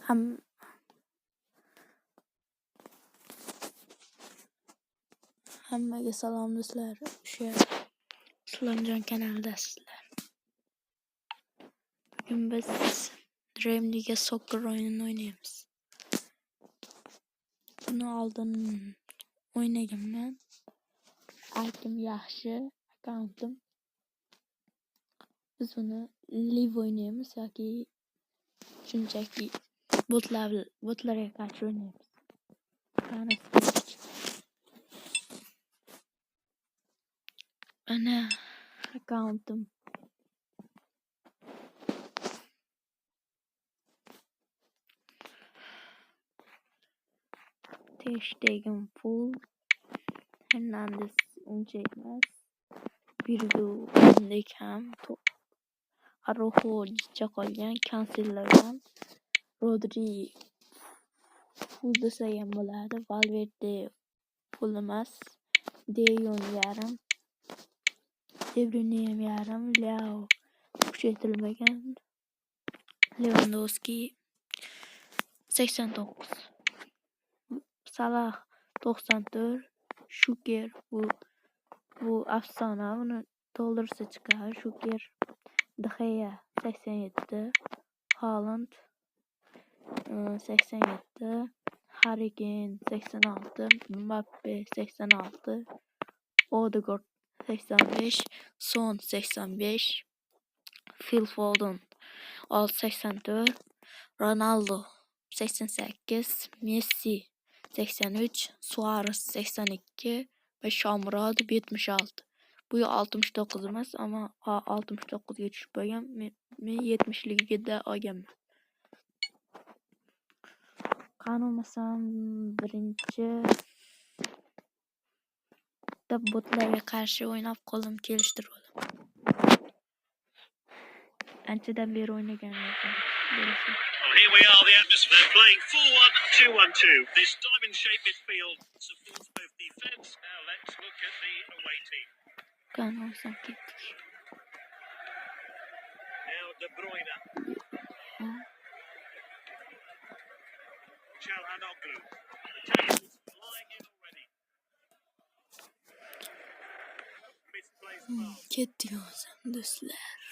Ham Hammaga salom do'stlar. O'sha Islomjon kanalidasizlar. Bugun biz Dream League Soccer o'yinini o'ynaymiz. Buni oldin o'ynaganman. Aytim yaxshi, akkauntim. Biz buni live o'ynaymiz yoki shunchaki botlarga qarshi o'ynaymiz. Ana akkauntim. Hashtagim full. Hernandez uncha emas. Birgu undek ham Arojo jicha qolgan. Cancelo'dan Rodri full desa ham bo'ladi. Valverde full emas. De Jong yarim. De Bruyne ham yarim. Leao kuchaytirilmagan. Lewandowski 89. Salah 94. Shuker bu afsona, buni to'ldirsa chiqar. Shuker De Gea 87. Haaland 87. Harry Kane 86. Mbappe 86. Odegaard 85. Son 85. Phil Foden 84. Ronaldo 88. Messi 83. Suarez 82 ve Shomurodov 76. Bu 69 emas, ama 69 ga tushib qolgan. Men 70ligida olganman. Qanolmasam birinchi botlarga qarshi o'ynab qo'lim kelishtirib olaman. Anchadan beri o'ynaganman. Here we are, the atmosphere. They're playing 4-1-2-1-2. This diamond-shaped midfield supports both defence. Now let's look at the away team. Qanolmasam ketdik. Now De Bruyne. Çalhanoğlu. The tackle's flying in already. Misplaced pass. Ketdik o'zim do'stlar.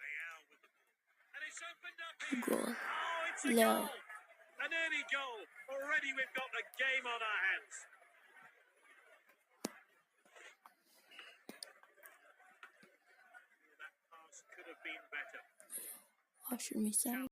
Real with the ball. And it's opened up here. Gol. Oh, it's a Leao. goal. An early goal. Already we've got the game on our hands. That pass could have been better. Oshirmaysan.